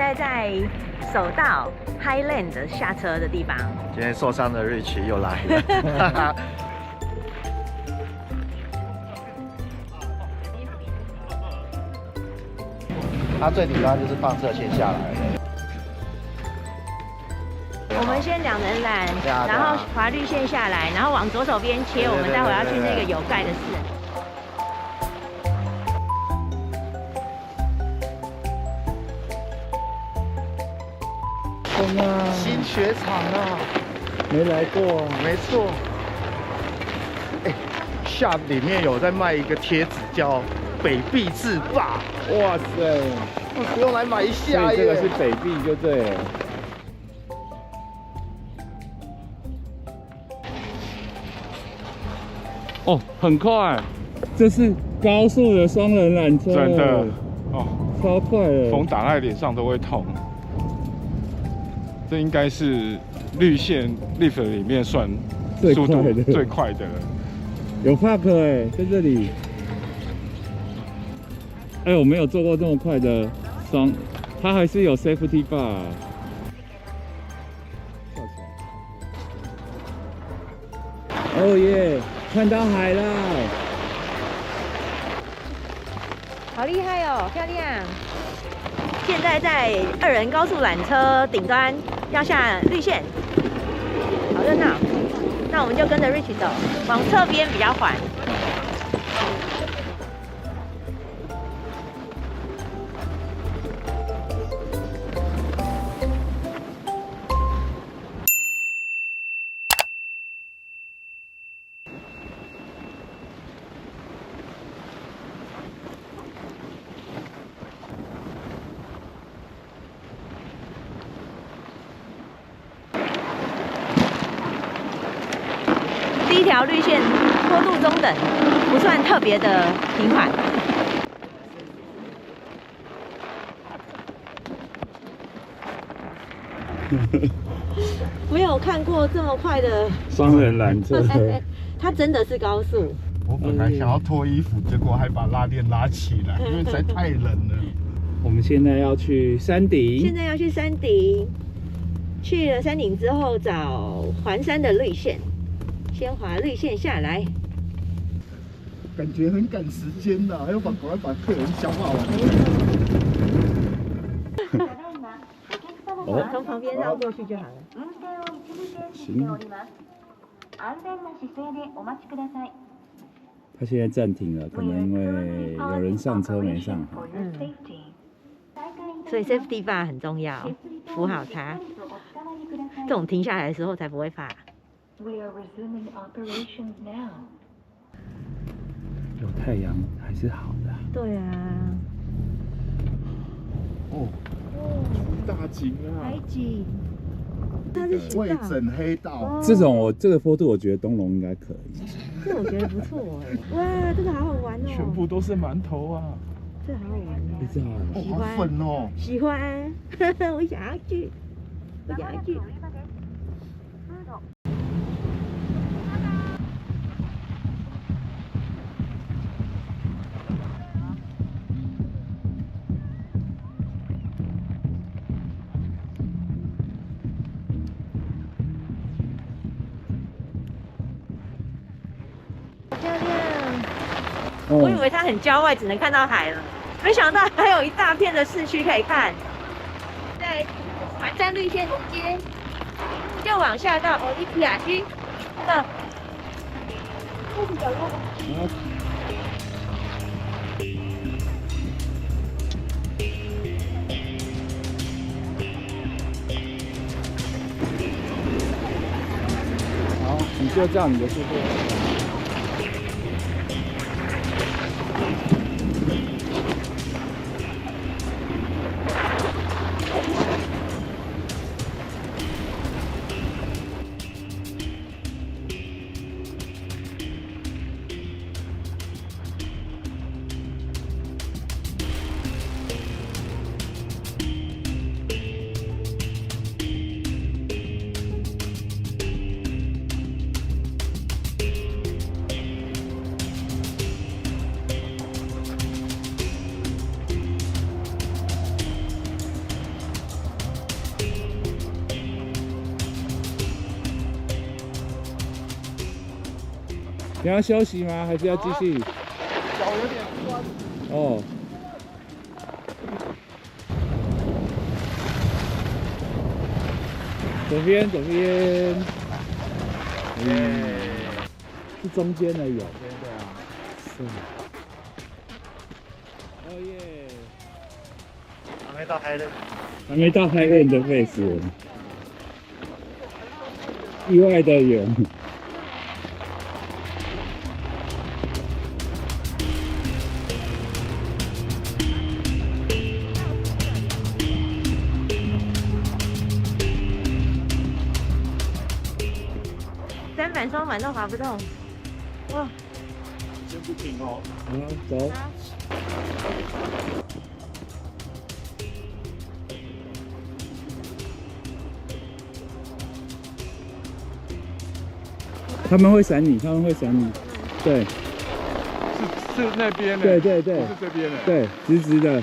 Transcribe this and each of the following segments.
在在首道 Highland 下车的地方。今天受伤的Rich又来了。它最底端就是放射线下来的。我们先两人缆，然后滑绿线下来，然后往左手边切，我们待会要去那个有盖的寺。新雪场啊，没来过，没错。哎，Shop 里面有在卖一个贴纸，叫北壁制霸。哇塞，我不用来买一下耶。所以这个是北壁就对了。哦，很快，这是高速的双人缆车，真的哦，超快的，风打在脸上都会痛。这应该是绿线 lift 里面算速度最快的了。有 park 哎，在这里。哎，我没有坐过这么快的双，它还是有 safety bar。哦耶，看到海了！好厉害哦，漂亮！现在在2人高速缆车顶端要下绿线，好热闹。那我们就跟着 Rich 走，往侧边比较缓。第一条绿线坡度中等，不算特别的平缓。没有看过这么快的双人缆车，它真的是高速。我本来想要脱衣服，结果还把拉链拉起来，因为实在太冷了。我们现在要去山顶，现在要去山顶，去了山顶之后找环山的绿线，先滑绿线下来。感觉很赶时间的，还要赶快把客人消化完。哦，从旁边绕过去就好了。行。他现在暂停了，可能因为有人上车没上好。所以 safety bar 很重要，扶好它。这种停下来的时候才不会怕。有太阳还是好的。对啊。哦，大景啊！海景，它是魏整黑道。这种这个坡度，我觉得东龙应该可以。这我觉得不错哎。哇，这个好好玩哦。全部都是馒头啊！这好好玩哦。这好喜欢好粉哦。喜欢，我想要去，我想要去。漂亮！我以为它很郊外，只能看到海了，没想到还有一大片的市区可以看。在环山绿线中间，就往下到欧利皮亚区。好，你就照你的速度。你要休息吗？还是要继续？脚有点酸。哦。左边，左边。是中间而已哦。对啊。是。哦耶！还没到海人。还没到海人的费时，意外的远。单板双板都滑不动，哇！先不停哦。好，走。他们会闪你，他们会闪你。对，是那边的，对对对，不是这边的。对，直直的。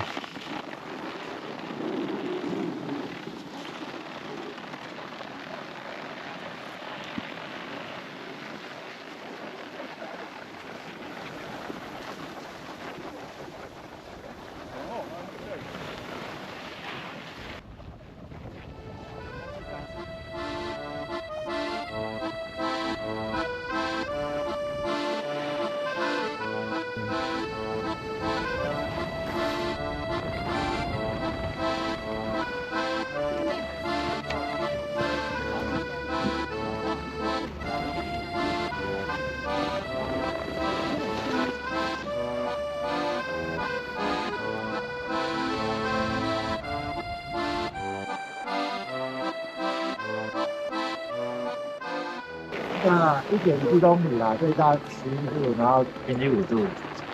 那1.4公里啦，最大11度，然后平均5度。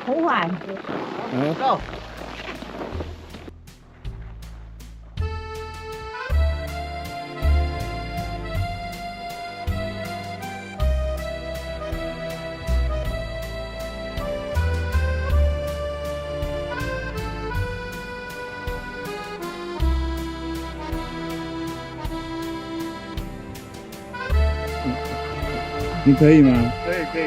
很缓。好。走。你可以吗？可以。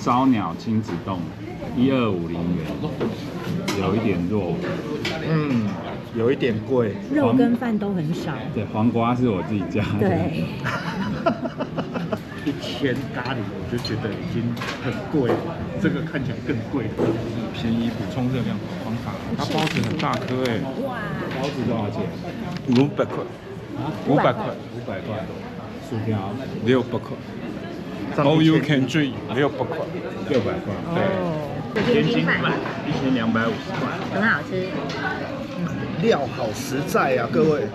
烧鸟亲子冻，12500元，有一点弱。有一点贵。肉跟饭都很少。对，黄瓜是我自己加的。对。1000咖喱我就觉得已经很贵了，这个看起来更贵。便宜补充热量好方法。它包子很大颗哎。哇！包子多少钱？500块。500块。500块。薯条600块。All you can drink 600块。600块。对。天津饭1250块。很好吃。料好实在啊，各位，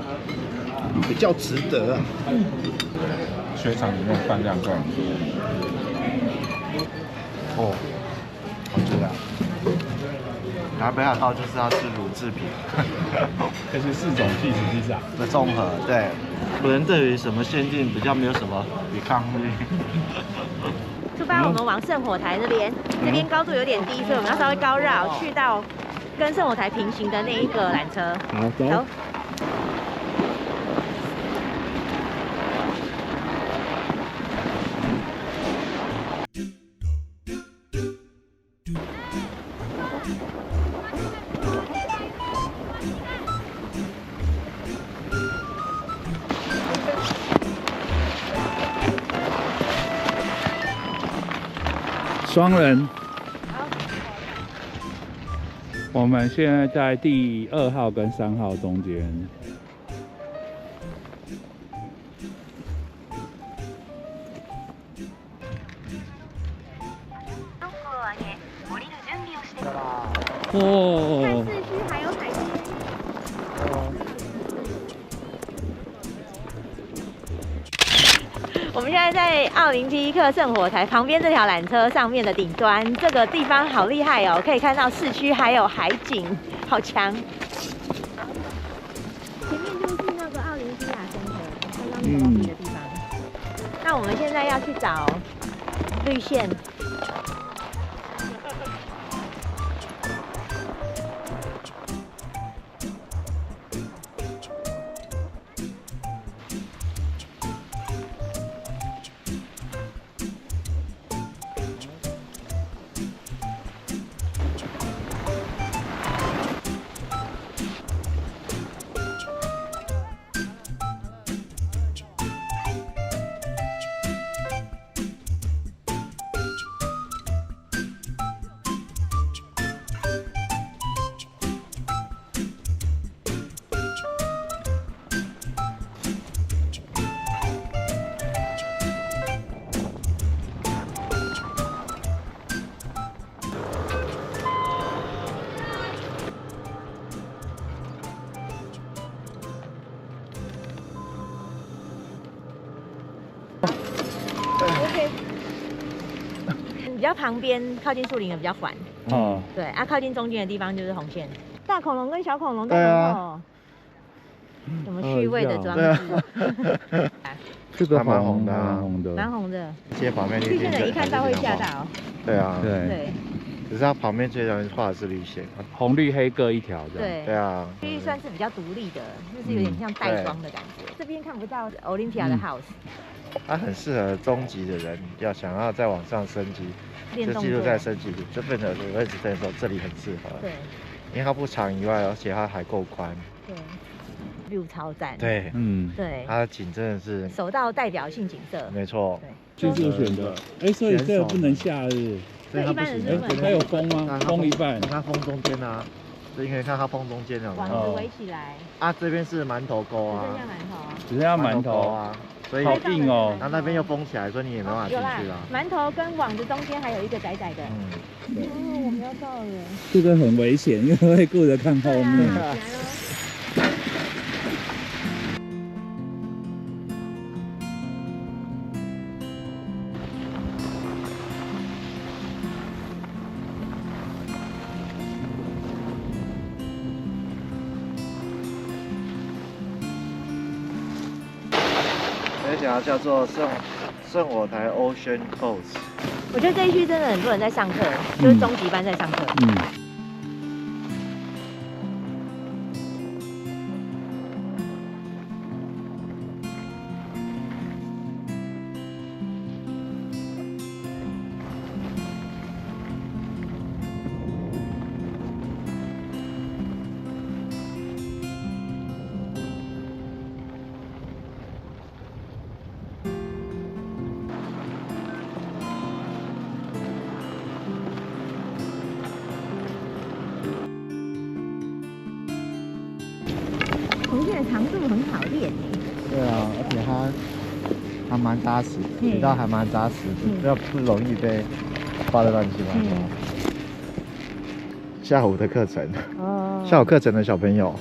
比较值得啊。雪场里面饭量够。哦，好吃啊！然后北海道就是要吃乳制品，这是4种起司披萨的综合。对，可能对于什么限定比较没有什么抵抗力。出发，我们往圣火台那边，这边高度有点低，所以我们要稍微高绕，去到跟圣火台平行的那一个缆车。好，走。双人。我们现在在第2号跟3号中间。哦。市区还有海边。我们现在在奥林匹克圣火台旁边这条缆车上面的顶端，这个地方好厉害哦，可以看到市区还有海景，好强。前面就是那个奥林匹亚森河，刚刚那个的地方。那我们现在要去找绿线。OK， 比较旁边靠近树林的比较缓，哦，对啊，靠近中间的地方就是红线。大恐龙跟小恐龙在门口，什么趣味的装置？这个蛮红的，蛮红的。街旁边绿线的一看到会吓到。对啊，对。只是它旁边最容易画的是绿线，红绿黑各一条这样。对。对啊。区域算是比较独立的，就是有点像带妆的感觉。这边看不到 Olympia 的 house。它很适合中级的人，想要再往上升级，这记录在升级这边的位置的时候，这里很适合。对，因为它不长以外，而且它还够宽。对 ，view 超赞。对，对，它的景真的是首道代表性景色。没错。对，这是选的。所以这个不能下日。对，一般人是不能。它有风吗？风一半。你看风中间啊，所以你可以看它风中间有没有？网子围起来。啊，这边是馒头沟啊。只剩下馒头。只剩下馒头啊。所以好硬哦，然后那边又封起来，所以你也没办法进去啊。馒头跟网子中间还有一个窄窄的。哦，我们要到了。这个很危险，因为会顾着看后面。这条叫做圣火台 Ocean Coast。我觉得这一区真的很多人在上课，就是中级班在上课。红线的长度很好练对啊，而且它还蛮扎实，轨道还蛮扎实，不容易被画得乱七八糟。下午的课程，下午课程的小朋友。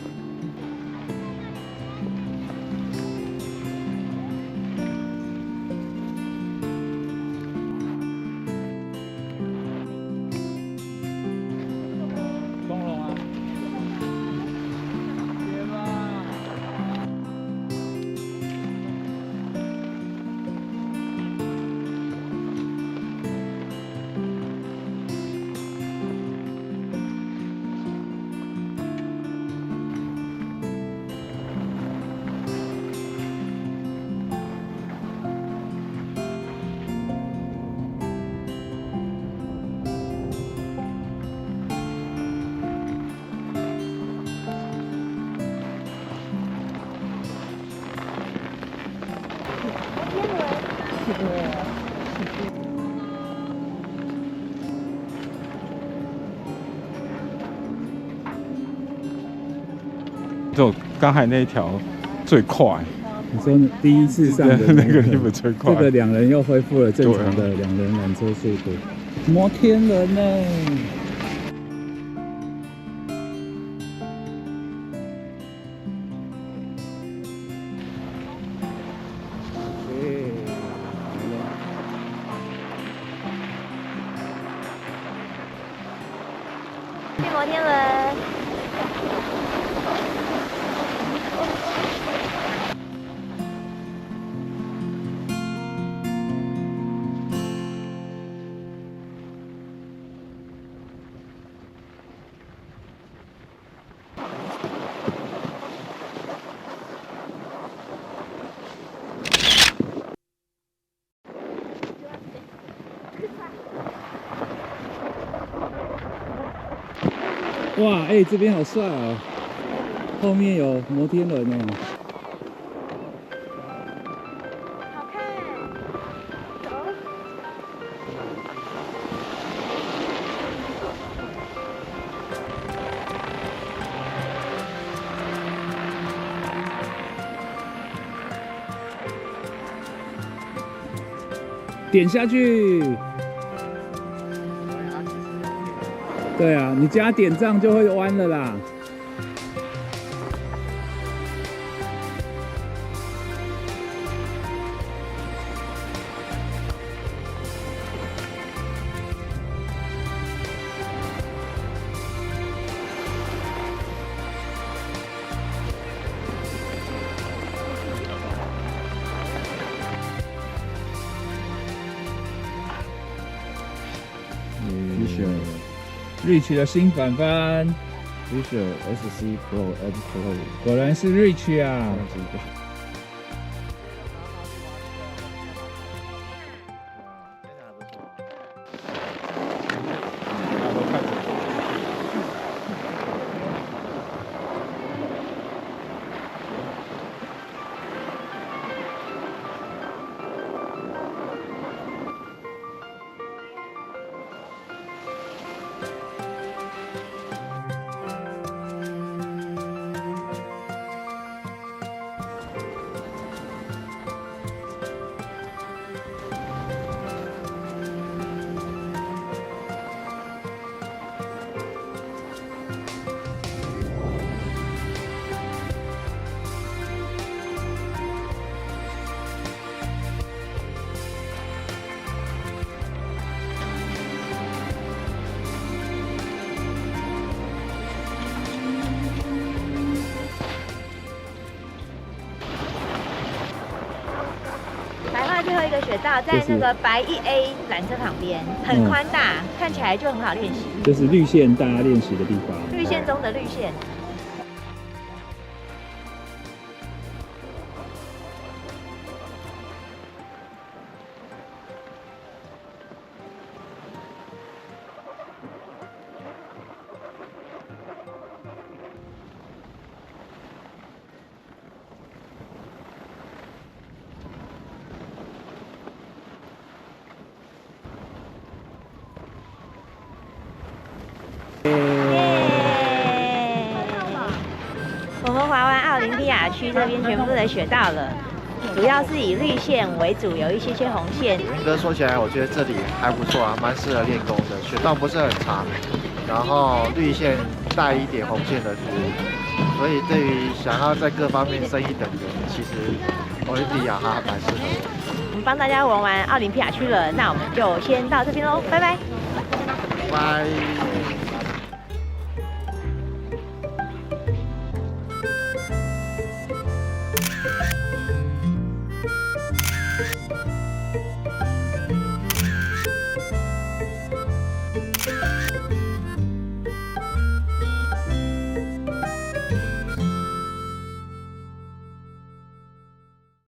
就刚才那一条最快。你说第一次上的那个你们最快。这个2人又恢复了正常的2人缆车速度。摩天轮呢？摩天轮。哇，哎、这边好帅哦！后面有摩天轮哦。好看，走。点下去。对啊，你加点这样就会弯了啦。Rich 的新版本 Visual SC Pro M Pro， 果然是 Rich 啊！最后一个雪道在那个白1A 缆车旁边，很宽大，看起来就很好练习。这是绿线大家练习的地方，绿线中的绿线。我们滑完奥林匹亚区这边全部的雪道了，主要是以绿线为主，有一些红线。严格说起来，我觉得这里还不错啊，蛮适合练功的。雪道不是很长，然后绿线带一点红线的服务，所以对于想要在各方面升一等的，其实奥林匹亚还蛮适合的。我们帮大家玩完奥林匹亚区了，那我们就先到这边喽，拜拜。拜。